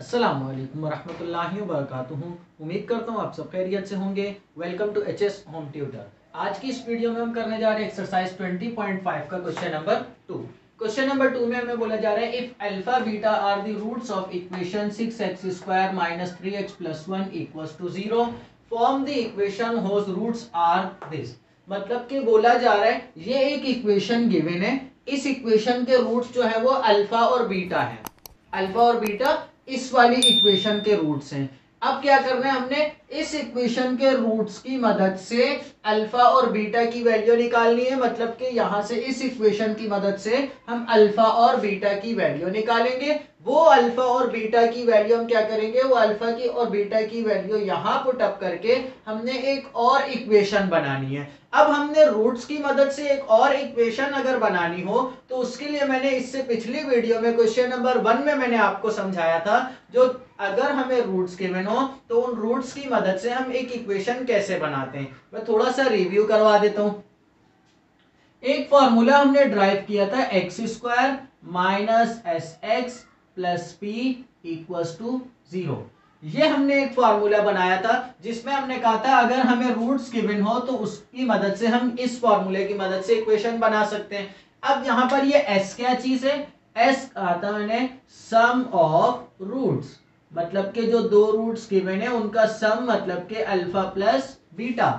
अस्सलामु अलैकुम वरहमतुल्लाहि वबरकातुहू। उम्मीद करता हूँ आप सब खैरियत से होंगे। Welcome to HS home tutor. आज की इस वीडियो में हम करने जा रहे हैं एक्सरसाइज 20.5 का क्वेश्चन नंबर 2। क्वेश्चन नंबर 2 में हमें बोला जा रहा है if alpha beta are the roots of equation 6x² - 3x + 1 = 0 form the equation whose roots are this. मतलब कि बोला जा रहा है ये एक इक्वेशन गिवन है, इस इक्वेशन के रूट्स जो है वो अल्फा और बीटा है। अल्फा और बीटा इस वाली इक्वेशन के रूट्स हैं। अब क्या करना है, हमने इस इक्वेशन के रूट्स की मदद से अल्फा और बीटा की वैल्यू निकालनी है। मतलब कि यहां से इस इक्वेशन की मदद से हम अल्फा और बीटा की वैल्यू निकालेंगे। वो अल्फा और बीटा की वैल्यू हम क्या करेंगे, वो अल्फा की और बीटा की वैल्यू यहां पुट अप करके हमने एक और इक्वेशन बनानी है। अब हमने रूट्स की मदद से एक और इक्वेशन अगर बनानी हो तो उसके लिए मैंने इससे पिछली वीडियो में क्वेश्चन नंबर 1 में मैंने आपको समझाया था, जो अगर हमें रूट्स गिवन हो तो उन रूट्स की मदद से हम एक इक्वेशन कैसे बनाते हैं। मैं थोड़ा सा रिव्यू करवा देता हूं। एक फॉर्मूला हमने ड्राइव किया था x² - sx + p = 0। ये हमने एक फॉर्मूला बनाया था जिसमें हमने कहा था अगर हमें रूट्स गिवन हो तो उसकी मदद से हम इस फॉर्मूले की मदद से इक्वेशन बना सकते हैं। अब यहां पर ये s क्या चीज है, s आता है सम ऑफ रूट्स। मतलब के जो दो रूट्स गिवन है उनका सम, मतलब के अल्फा प्लस बीटा।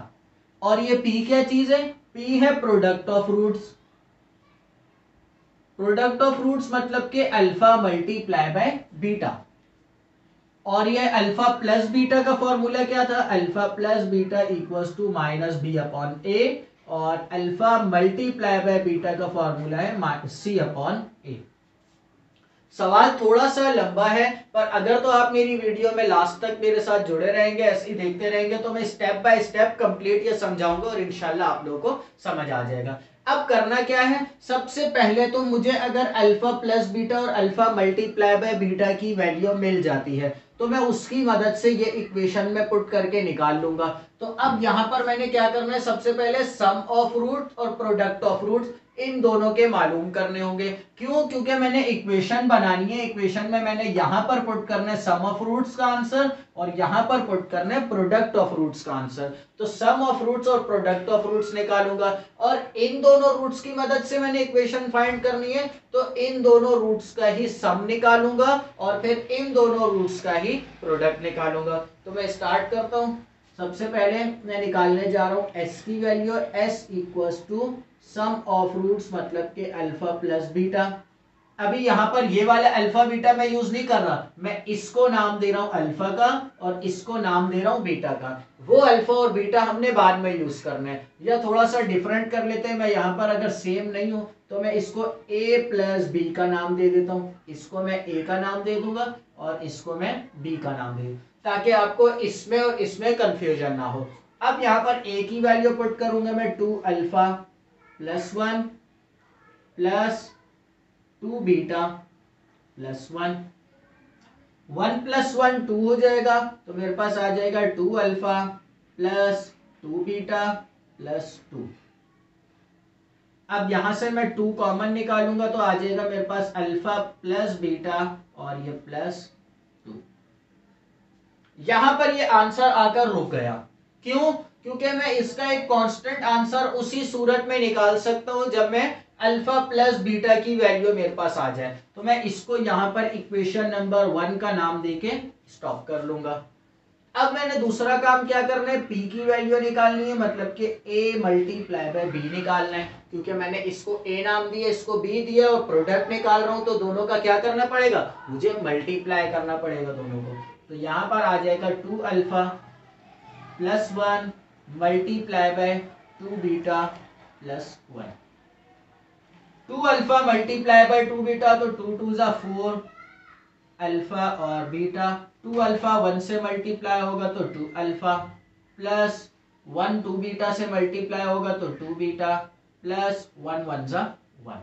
और ये p क्या चीज है, p है product of roots. Product of roots मतलब के अल्फा मल्टीप्लाई बाय बीटा। और ये अल्फा प्लस बीटा का फॉर्मूला क्या था, alpha plus beta equals to -b/a। और अल्फा मल्टीप्लाई बाय बीटा का फॉर्मूला है c/a। सवाल थोड़ा सा लंबा है, पर अगर तो आप मेरी वीडियो में लास्ट तक मेरे साथ जुड़े रहेंगे, ऐसे ही देखते रहेंगे, तो मैं स्टेप बाय स्टेप कंप्लीट ये समझाऊंगा और इंशाल्लाह आप लोगों को समझ आ जाएगा। अब करना क्या है, सबसे पहले तो मुझे अगर अल्फा प्लस बीटा और अल्फा मल्टीप्लाई बाय बीटा की वैल्यू मिल जाती है तो मैं उसकी मदद से ये इक्वेशन में पुट करके निकाल लूंगा। तो अब यहां पर मैंने क्या करना है, सबसे पहले सम ऑफ रूट और प्रोडक्ट ऑफ रूट्स इन दोनों के मालूम करने होंगे। क्यों, क्योंकि मैंने इक्वेशन बनानी है। इक्वेशन में मैंने यहां पर पुट करना है सम ऑफ रूट्स का आंसर और यहां पर पुट करना है प्रोडक्ट ऑफ रूट्स का आंसर। तो सम ऑफ रूट्स और प्रोडक्ट ऑफ रूट्स निकालूंगा और इन दोनों रूट्स की मदद से मैंने इक्वेशन फाइंड करनी है। तो इन दोनों रूट्स का ही सम निकालूंगा और फिर इन दोनों रूट्स का ही प्रोडक्ट निकालूंगा। तो मैं स्टार्ट करता हूं। सबसे पहले मैं निकालने जा रहा हूं s की value, s equals to sum of roots मतलब के अल्फा प्लस बीटा। अभी यहां पर ये वाला अल्फा बीटा मैं यूज नहीं कर रहा, मैं इसको नाम दे रहा हूं अल्फा का और इसको नाम दे रहा हूं बीटा का। वो अल्फा और बीटा हमने बाद में यूज करना है, या थोड़ा सा डिफरेंट कर लेते हैं। मैं यहां पर अगर सेम नहीं हूं तो मैं इसको a प्लस बी का नाम दे देता हूं, इसको मैं a का नाम दे दूंगा और इसको मैं b का नाम दे दूंगा, ताकि आपको इसमें और इसमें कंफ्यूजन ना हो। अब यहां पर a की वैल्यू पुट करूंगा मैं 2 alpha plus 1 plus 2 beta plus 1। 1 plus 1 2 हो जाएगा, तो मेरे पास आ जाएगा 2 अल्फा प्लस 2 बीटा प्लस 2। अब यहां से मैं 2 कॉमन निकालूंगा तो आ जाएगा मेरे पास अल्फा प्लस बीटा और ये प्लस 2। यहां पर ये आंसर आकर रुक गया। क्यों, क्योंकि मैं इसका एक कांस्टेंट आंसर उसी सूरत में निकाल सकता हूं जब मैं अल्फा प्लस बीटा की वैल्यू मेरे पास आ जाए। तो मैं इसको यहां पर इक्वेशन नंबर 1 का नाम देके स्टॉप कर लूंगा। अब मैंने दूसरा काम क्या करना है, p की वैल्यू निकालनी है, मतलब कि a मल्टीप्लाई बाय b निकालना है। क्योंकि मैंने इसको a नाम दिया, इसको b दिया और प्रोडक्ट निकाल रहा हूं, तो दोनों का क्या करना पड़ेगा, मुझे मल्टीप्लाई करना पड़ेगा दोनों को। तो यहां पर आ जाएगा 2 alpha plus 1 multiply by 2 beta plus 1। 2 alpha multiply bye 2 beta, तो 2 2 जा 4 अल्फा और बीटा। 2 अल्फा 1 से मल्टीप्लाई होगा तो 2 अल्फा प्लस 1 2 बीटा से मल्टीप्लाई होगा तो 2 बीटा प्लस 1 1 जा 1।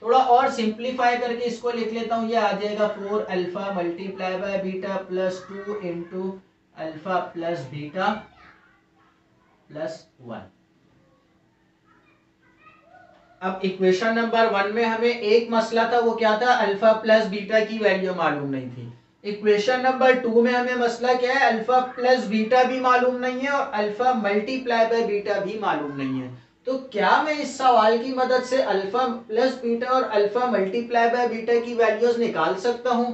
थोड़ा और सिंप्लीफाई करके इसको लिख लेता हूं, ये आ जाएगा 4 alpha multiply by beta plus 2 into alpha plus beta plus 1। अब इक्वेशन नंबर 1 में हमें एक मसला था, वो क्या था, अल्फा प्लस बीटा की वैल्यू मालूम नहीं थी। इक्वेशन नंबर 2 में हमें मसला क्या है, अल्फा प्लस बीटा भी मालूम नहीं है और अल्फा मल्टीप्लाई बाय बीटा भी मालूम नहीं है। तो क्या मैं इस सवाल की मदद से अल्फा प्लस बीटा और अल्फा मल्टीप्लाई बाय बीटा की वैल्यूज निकाल सकता हूं?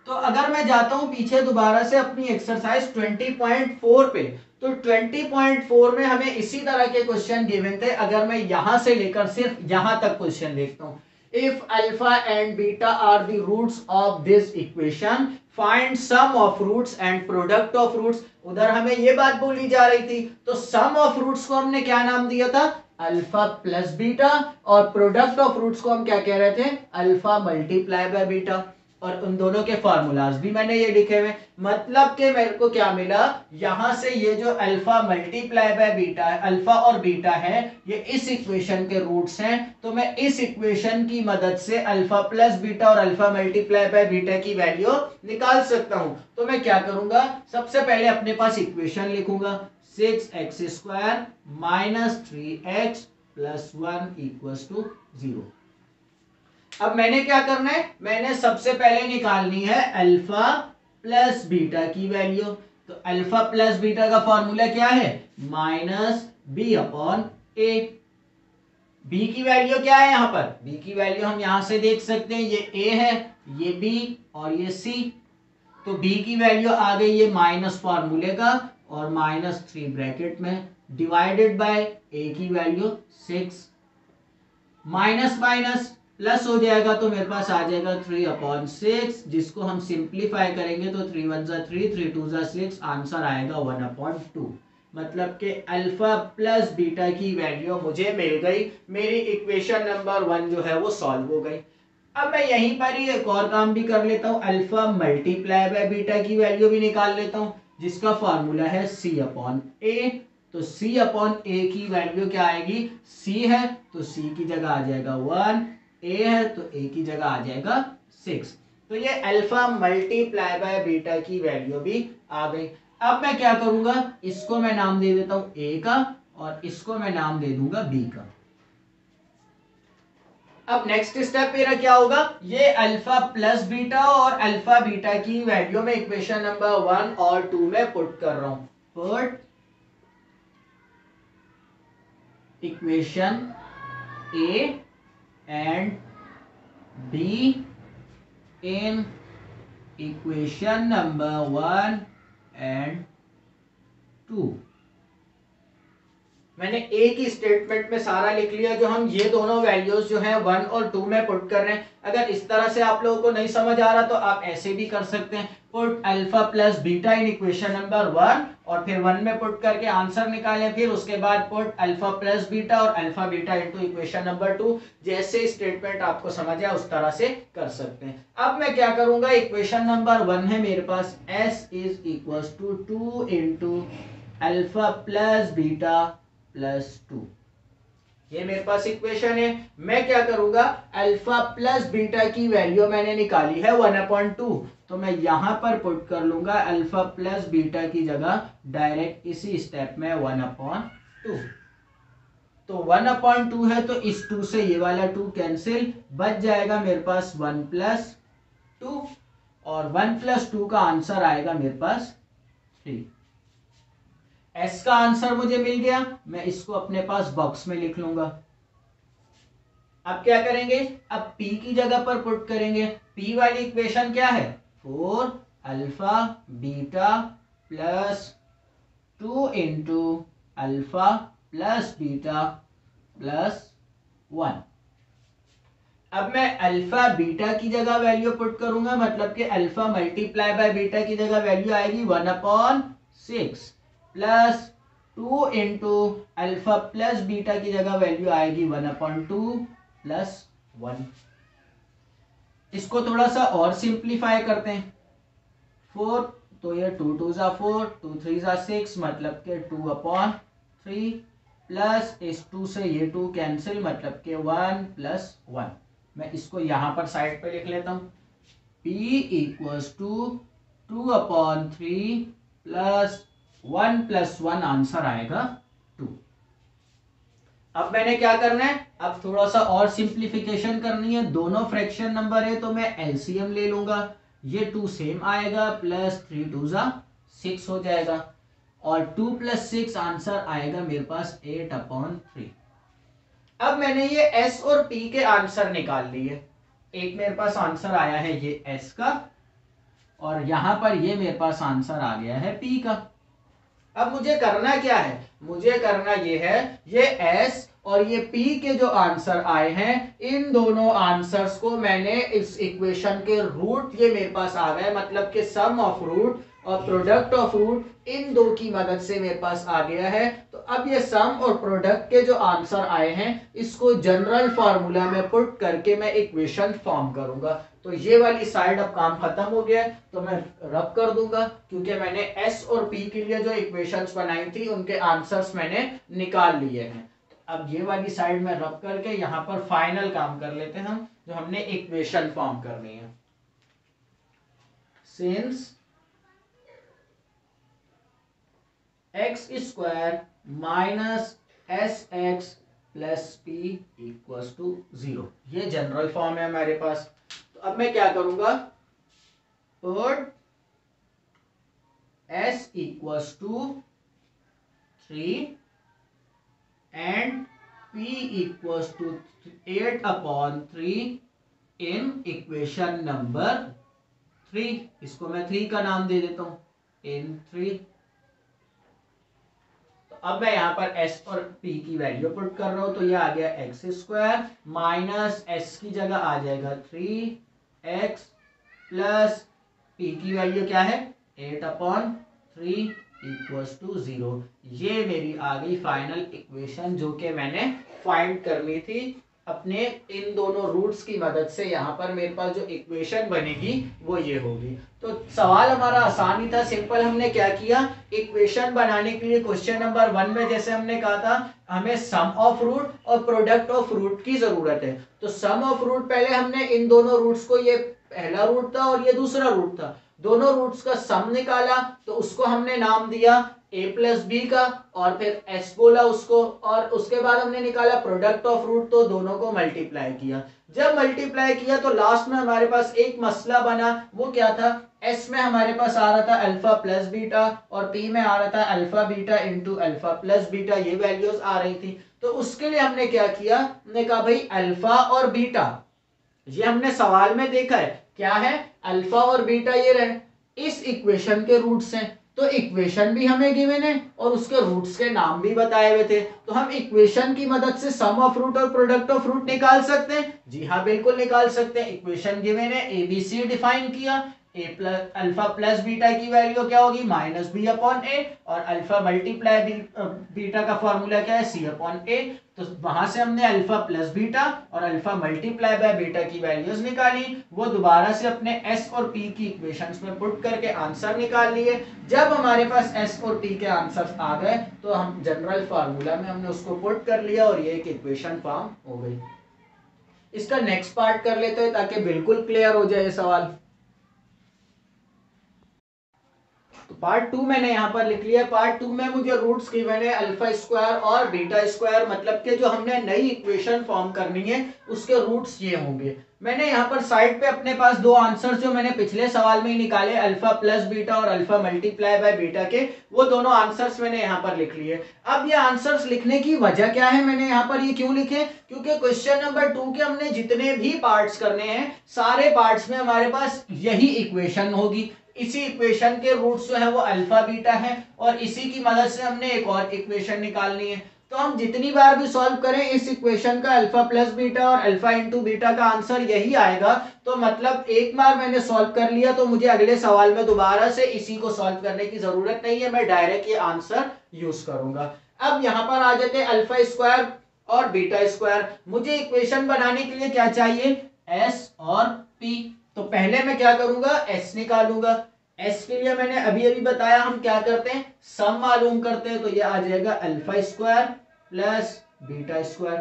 तो अगर मैं जाता हूं पीछे दोबारा से अपनी एक्सरसाइज 20.4 पे, तो 20.4 में हमें इसी तरह के क्वेश्चन गिवन थे। अगर मैं यहां से लेकर सिर्फ यहां तक क्वेश्चन देखता हूं, if alpha and beta are the roots of this equation find sum of roots and product of roots. उधर हमें ये बात बोली जा रही थी, तो सम ऑफ रूट्स को हमने क्या नाम दिया था, अल्फा प्लस बीटा, और प्रोडक्ट ऑफ रूट्स को हम क्या कह रहे थे, अल्फा मल्टीप्लाई बाय बीटा। और उन दोनों के फॉर्मूलाज भी मैंने ये लिखे हुए। मतलब कि मेरे को क्या मिला, यहां से ये जो अल्फा मल्टीप्लाई बाय बीटा है, अल्फा और बीटा है, ये इस इक्वेशन के रूट्स हैं। तो मैं इस इक्वेशन की मदद से अल्फा प्लस बीटा और अल्फा मल्टीप्लाई बाय बीटा की वैल्यू निकाल सकता हूं। तो मैं क्या करूंगा, सबसे पहले अपने पास इक्वेशन लिखूंगा, 6x² minus 3x plus 1 equals to 0। अब मैंने क्या करना है, मैंने सबसे पहले निकालनी है अल्फा प्लस बीटा की वैल्यू। तो अल्फा प्लस बीटा का फॉर्मूला क्या है, माइनस बी अपॉन ए। बी की वैल्यू क्या है, यहां पर बी की वैल्यू हम यहां से देख सकते हैं, ये ए है, ये बी और ये सी। तो बी की वैल्यू आ गई ये माइनस फॉर्मूले का और -3 ब्रैकेट में डिवाइडेड बाय ए की वैल्यू 6, माइनस माइनस प्लस हो जाएगा तो मेरे पास आ जाएगा 3/6, जिसको हम सिंप्लीफाई करेंगे तो 3 1 3 3 2 6, आंसर आएगा 1/2। मतलब कि अल्फा प्लस बीटा की वैल्यू मुझे मिल गई, मेरी इक्वेशन नंबर 1 जो है वो सॉल्व हो गई। अब मैं यहीं पर ही एक और काम भी कर लेता हूं, अल्फा मल्टीप्लाई बाय बीटा की वैल्यू भी निकाल लेता हूं, जिसका फॉर्मूला है C/A। तो C/A की वैल्यू क्या आएगी, C है तो C की जगह आ जाएगा 1, A है तो A की जगह आ जाएगा 6। तो ये अल्फा मल्टीप्लाई बाय बीटा की वैल्यू भी आ गई। अब मैं क्या करूंगा, इसको मैं नाम दे देता हूं A का और इसको मैं नाम दे दूंगा B का। अब नेक्स्ट स्टेप मेरा क्या होगा, ये अल्फा प्लस बीटा और अल्फा बीटा की वैल्यू में इक्वेशन नंबर 1 और 2 में पुट कर रहा हूं। Put equation A and B in equation number 1 and 2। मैंने ए की स्टेटमेंट में सारा लिख लिया, जो हम ये दोनों वैल्यूज जो हैं 1 और 2 में पुट कर रहे हैं। अगर इस तरह से आप लोगों को नहीं समझ आ रहा तो आप ऐसे भी कर सकते हैं, पुट अल्फा प्लस बीटा इन इक्वेशन नंबर 1 और फिर 1 में पुट करके आंसर निकालें, फिर उसके बाद पुट अल्फा प्लस बीटा और alpha beta into equation number 2। जैसे स्टेटमेंट आपको समझ आए उस तरह से कर सकते हैं। अब मैं क्या करूंगा, इक्वेशन नंबर 1 है मेरे पास, s is equals to 2 into alpha plus beta plus 2, ये मेरे पास इक्वेशन है। मैं क्या करूंगा, अल्फा प्लस बीटा की वैल्यू मैंने निकाली है 1/2, तो मैं यहां पर पुट कर लूंगा अल्फा प्लस बीटा की जगह डायरेक्ट इसी स्टेप में 1/2। तो 1/2 है तो इस 2 से ये वाला 2 कैंसिल, बच जाएगा मेरे पास 1 + 2 और 1 + 2 का आंसर आएगा मेरे पास 3। एस का आंसर मुझे मिल गया, मैं इसको अपने पास बॉक्स में लिख लूंगा। अब क्या करेंगे, अब P की जगह पर पुट करेंगे। P वाली इक्वेशन क्या है, 4 alpha beta plus 2 into alpha plus beta plus 1। अब मैं अल्फा बीटा की जगह वैल्यू पुट करूंगा, मतलब कि अल्फा मल्टीप्लाई बाय बीटा की जगह वैल्यू आएगी 1/6 plus 2 into alpha plus beta की जगह वैल्यू आएगी 1/2 प्लस 1। इसको थोड़ा सा और सिंप्लीफाई करते हैं, 4 तो ये 2 2 4, 2 3 6, मतलब के 2/3 प्लस इस 2 से ये 2 कैंसिल, मतलब के 1 + 1। मैं इसको यहां पर साइड पे लिख लेता हूं, P equals to 2/3 plus 1 + 1, answer आएगा 2। अब मैंने क्या करना है, अब थोड़ा सा और सिंप्लीफिकेशन करनी है। दोनों फ्रैक्शन नंबर है तो मैं एलसीएम ले लूंगा। ये 2 सेम आएगा, प्लस 3 2 जा 6 हो जाएगा, और 2 + 6 आंसर आएगा मेरे पास 8/3। अब मैंने ये s और p के आंसर निकाल लिए। एक मेरे पास आंसर आया है ये s का, और यहां पर ये मेरे पास आंसर आ गया है p का। अब मुझे करना क्या है, मुझे करना ये है, ये s और ये p के जो आंसर आए हैं, इन दोनों आंसर्स को मैंने इस इक्वेशन के रूट, ये मेरे पास आ गए, मतलब कि सम ऑफ रूट और प्रोडक्ट ऑफ रूट, इन दो की मदद से मेरे पास आ गया है। तो अब ये सम और प्रोडक्ट के जो आंसर आए हैं, इसको जनरल फार्मूला में पुट करके मैं इक्वेशन फॉर्म करूंगा। तो ये वाली साइड अब काम खत्म हो गया है, तो मैं रब कर दूंगा, क्योंकि मैंने s और p के लिए जो इक्वेशंस बनाई थी उनके आंसर्स मैंने निकाल लिए हैं। अब ये वाली साइड में रब करके यहाँ पर फाइनल काम कर लेते हैं हम, जो हमने इक्वेशन फॉर्म करनी है। Since x² minus sx plus p equals to 0, ये जनरल फॉर्म है हमारे पास। तो अब मैं क्या करूंगा, put s equals to 3 and p equals to 8/3 in equation number 3। इसको मैं 3 का नाम दे देता हूं, इन 3। अब मैं यहाँ पर s और p की वैल्यू पुट कर रहा हूं, तो ये आ गया x² माइनस s की जगह आ जाएगा 3x प्लस p की वैल्यू क्या है 8/3 इक्वल्स टू 0। ये मेरी आ गई फाइनल इक्वेशन, जो कि मैंने फाइंड करनी थी अपने इन दोनों रूट्स की मदद से। यहाँ पर मेरे पास जो इक्वेशन बनेगी वो ये होगी। तो सवाल हमारा आसान ही था, सिंपल। हमने क्या किया, इक्वेशन बनाने के लिए क्वेश्चन नंबर 1 में जैसे हमने कहा था, हमें सम ऑफ रूट और प्रोडक्ट ऑफ रूट की जरूरत है। तो सम ऑफ रूट पहले हमने इन दोनों रूट्स को, ये पहला रूट था और ये दूसरा रूट था, दोनों रूट्स का सम निकाला, तो उसको हमने नाम दिया a प्लस बी का, और फिर s बोला उसको, और उसके बाद हमने निकाला प्रोडक्ट ऑफ रूट, तो दोनों को मल्टीप्लाई किया। जब मल्टीप्लाई किया तो लास्ट में हमारे पास एक मसला बना, वो क्या था, s में हमारे पास आ रहा था अल्फा प्लस बीटा, और p में आ रहा था alpha beta into alpha plus beta, ये वैल्यूज आ रही थी। तो उसके लिए हमने क्या किया, हमने कहा भाई अल्फा और बीटा, ये हमने सवाल में देखा है क्या है, अल्फा और बीटा ये रहे, इस इक्वेशन के रूट्स हैं। तो इक्वेशन भी हमें गिवन है और उसके रूट्स के नाम भी बताए हुए थे, तो हम इक्वेशन की मदद से सम ऑफ रूट और प्रोडक्ट ऑफ रूट निकाल सकते हैं। जी हाँ, बिल्कुल निकाल सकते हैं। इक्वेशन गिवन है, ABC डिफाइन किया, a plus alpha plus beta की वैल्यू क्या होगी -b/a, और अल्फा मल्टीप्लाई बीटा का फॉर्मूला क्या है c/a। तो वहां से हमने अल्फा प्लस बीटा और अल्फा मल्टीप्लाई बाय बीटा की वैल्यूज निकाली, वो दोबारा से अपने s और p की इक्वेशंस में पुट करके आंसर निकाल लिए। जब हमारे पास s और p के आंसर्स आ गए, तो हम जनरल फार्मूला में हमने उसको पुट कर लिया और ये एक इक्वेशन फॉर्म हो गई। इसका नेक्स्ट पार्ट कर लेते हैं ताकि बिल्कुल क्लियर हो जाए सवाल। तो पार्ट 2 मैंने यहाँ पर लिख लिया। पार्ट 2 में मुझे रूट्स गिवन है अल्फा स्क्वायर और बीटा स्क्वायर, मतलब कि जो हमने नई इक्वेशन फॉर्म करनी है उसके रूट्स ये होंगे। मैंने यहाँ पर साइड पे अपने पास दो आंसर्स जो मैंने पिछले सवाल में ही निकाले, अल्फा प्लस बीटा और अल्फा मल्टीप्लाई बाय बीटा के, वो दोनों आंसर्स मैंने यहाँ पर लिख लिए। अब ये आंसर्स लिखने की वजह क्या है, मैंने यहाँ पर ये क्यों लिखे, क्योंकि क्वेश्चन नंबर 2 के हमने जितने भी पार्ट्स करने हैं, सारे पार्ट्स में हमारे पास यही इक्वेशन होगी। इसी इक्वेशन के रूट्स जो है वो अल्फा बीटा है, और इसी की मदद से हमने एक और इक्वेशन निकालनी है। तो हम जितनी बार भी सॉल्व करें इस इक्वेशन का अल्फा प्लस बीटा और अल्फा इंटू बीटा का आंसर यही आएगा। तो मतलब एक बार मैंने सॉल्व कर लिया तो मुझे अगले सवाल में दोबारा से इसी को सॉल्व करने की जरूरत नहीं है, मैं डायरेक्ट ये आंसर यूज करूंगा। अब यहाँ पर आ जाते हैं अल्फा स्क्वायर और बीटा स्क्वायर। मुझे इक्वेशन बनाने के लिए क्या चाहिए, एस और पी। तो पहले मैं क्या करूंगा, एस निकालूंगा। एस के लिए मैंने अभी अभी बताया हम क्या करते हैं, सम मालूम करते हैं। तो ये आ जाएगा alpha square plus beta square.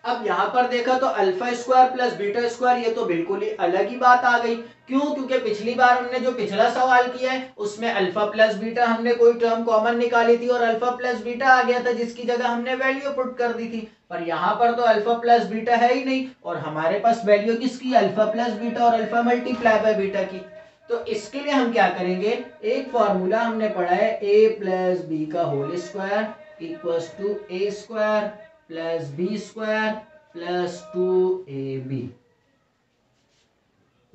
अब यहाँ पर देखा तो alpha square plus beta square, ये तो बिल्कुल ही अलग ही बात आ गई। क्यों? क्योंकि पिछली बार हमने जो पिछला सवाल किया है उसमें अल्फा प्लस बीटा हमने कोई टर्म कॉमन निकाली थी और अल्फा प्लस बीटा आ गया था जिसकी जगह हमने वैल्यू पुट कर दी थी। पर यहाँ पर तो अल्फा प्लस बीटा है ही नहीं और हमारे पास वैल्यू किसकी? अल्फा प्लस बीटा और अल्फा मल्टीप्लाई बाय बीटा की। तो इसके लिए हम क्या करेंगे, एक फॉर्मूला हमने पढ़ा है ए प्लस बी का whole square equals to A square plus B square plus 2ab।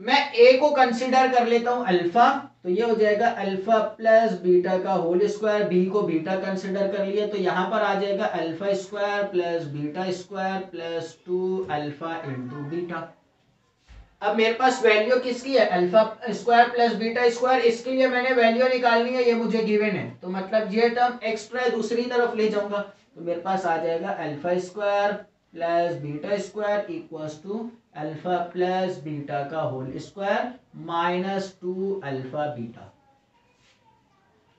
मैं ए को कंसिडर कर लेता हूं अल्फा, तो ये हो जाएगा अल्फा प्लस बीटा का होल स्क्वायर, बी को बीटा कंसिडर कर लिया तो यहां पर आ जाएगा alpha square plus beta square plus 2 alpha into beta. अब मेरे पास वैल्यू किसकी है? Alpha square plus beta square, इसके लिए मैंने वैल्यू निकालनी है, ये मुझे गिवन है तो मतलब ये टर्म एक्स्ट्रा दूसरी तरफ ले जाऊंगा तो मेरे पास आ जाएगा alpha square plus beta square equals to alpha plus beta का whole square minus 2 alpha beta.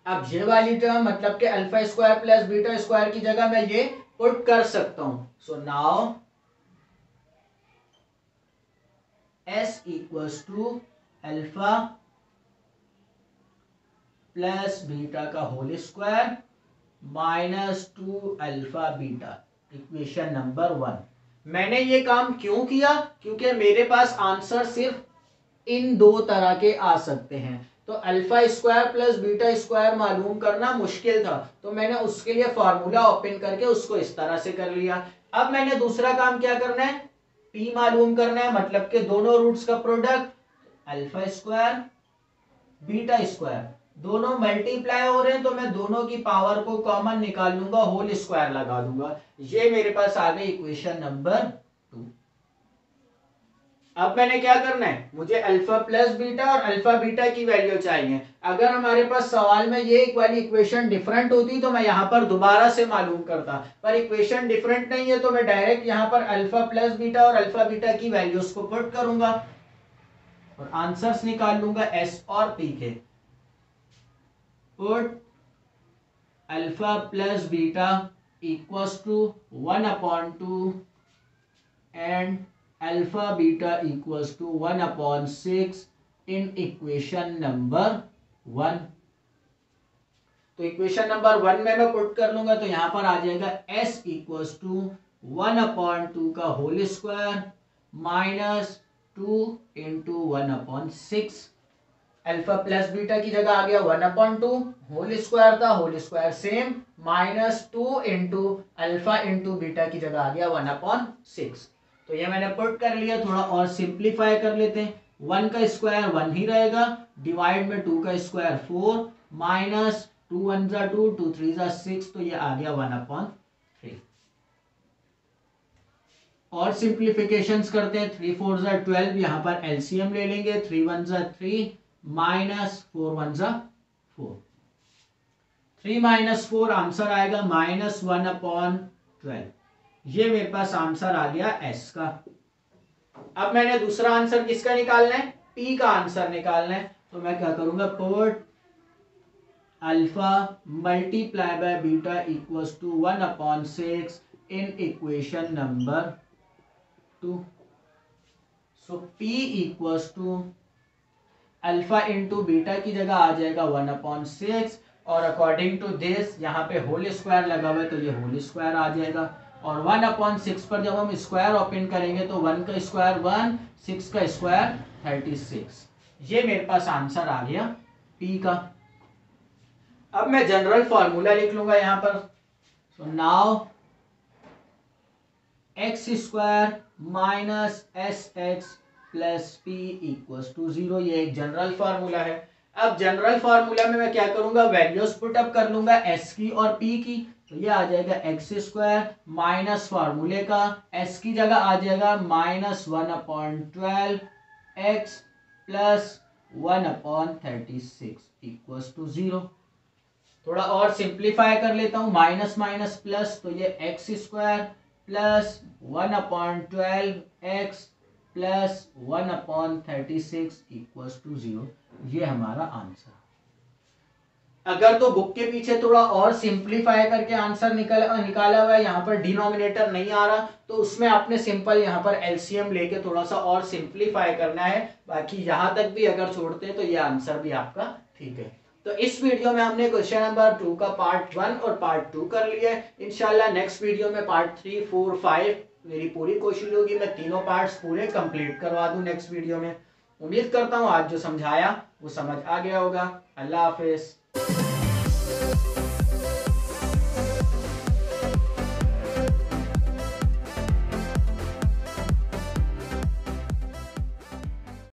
अब ये वाली टर्म मतलब कि alpha square plus beta square की जगह मैं ये पुट कर सकता हूं। So now S equals to alpha plus beta का whole square minus 2 alpha beta, equation number 1। मैंने ये काम क्यों किया? क्योंकि मेरे पास आंसर सिर्फ इन दो तरह के आ सकते हैं, तो alpha square plus beta square मालूम करना मुश्किल था तो मैंने उसके लिए फॉर्मूला ओपन करके उसको इस तरह से कर लिया। अब मैंने दूसरा काम क्या करना है, P मालूम करना है, मतलब कि दोनों रूट्स का product alpha square beta square दोनों मल्टीप्लाई हो रहे हैं तो मैं दोनों की पावर को कॉमन निकाल लूंगा, होल स्क्वायर लगा दूंगा। ये मेरे पास आ गई इक्वेशन नंबर 2। अब मैंने क्या करना है, मुझे अल्फा प्लस बीटा और अल्फा बीटा की वैल्यू चाहिए। अगर हमारे पास सवाल में ये एक वाली इक्वेशन डिफरेंट होती तो मैं यहाँ पर दोबारा से मालूम करता, पर इक्वेशन डिफरेंट नहीं है तो मैं डायरेक्ट यहाँ पर अल्फा प्लस बीटा और अल्फा बीटा की वैल्यूज को पुट करूंगा और आंसर्स निकाल लूंगा एस और पी के। Put alpha plus beta equals to 1/2 and alpha beta equals to 1/6 in equation number 1। तो इक्वेशन नंबर 1 में मैं पुट कर लूंगा तो यहां पर आ जाएगा s इक्वल्स टू 1/2 का whole square minus 2 into 1/6। Alpha plus beta की जगह आ गया 1/2, होल स्क्वायर था, whole square same, minus 2 into alpha into beta की जगह आ गया 1/6। तो ये मैंने पुट कर लिया। थोड़ा और सिंप्लीफाई कर लेते हैं, 1 का स्क्वायर 1 ही रहेगा, डिवाइड में 2 का स्क्वायर 4 माइनस 2 1 जा 2 2 3 जा 6, तो ये आ गया 1/3। और सिंप्लीफिकेशंस करते हैं, 3 4 जा 12, यहाँ पर एलसीएम ले लेंगे, 3 1 जा 3 माइनस 4 1 जा 4, 3 माइनस 4 आंसर आएगा -1/12। ये मेरे पास आंसर आ गया एस का। अब मैंने दूसरा आंसर किसका निकालना है, पी का आंसर निकालना है। तो मैं क्या करूंगा, put alpha multiply by beta equals to 1/6 in equation number 2। So P equals to alpha into beta की जगह आ जाएगा 1/6 और अकॉर्डिंग टू दिस यहाँ पे होल स्क्वायर लगा हुआ है तो ये होल स्क्वायर आ जाएगा। और 1/6 पर जब हम स्क्वायर ओपन करेंगे तो 1 का स्क्वायर 1, 6 का स्क्वायर 36। ये मेरे पास आंसर आ गया पी का। अब मैं जनरल फॉर्मूला लिख लूंगा यहाँ पर। So now X square minus S X plus P equals to 0, ये एक जनरल फार्मूला है। अब जनरल फार्मूला में मैं क्या करूंगा, वैल्यूज पुट अप कर लूंगा एस की और पी की। तो ये आ जाएगा एक्स स्क्वायर माइनस फार्मूले का एस की जगह आ जाएगा -1/12 एक्स प्लस 1/36 इक्वल्स टू 0। थोड़ा और सिंप्लीफाई कर लेता हूं, माइनस माइनस प्लस, तो ये X square plus 1/12 X plus 1/36 equals to 0। ये हमारा आंसर। अगर तो बुक के पीछे थोड़ा और सिंप्लीफाई करके आंसर निकाला हुआ है, यहाँ पर डिनोमिनेटर नहीं आ रहा, तो उसमें आपने सिंपल यहाँ पर एलसीएम लेके थोड़ा सा और सिंप्लीफाई करना है। बाकी यहाँ तक भी अगर छोड़ते हैं तो ये आंसर भी आपका ठीक है। तो इस वीडियो में हमने क्वेश्चन नंबर 2 का पार्ट 1 और पार्ट 2 कर लिया है। इंशाल्लाह नेक्स्ट वीडियो में पार्ट 3, 4, 5 मेरी पूरी कोशिश होगी मैं तीनों पार्ट्स पूरे कंप्लीट करवा दूं नेक्स्ट वीडियो में। उम्मीद करता हूं आज जो समझाया वो समझ आ गया होगा। अल्लाह हाफिज।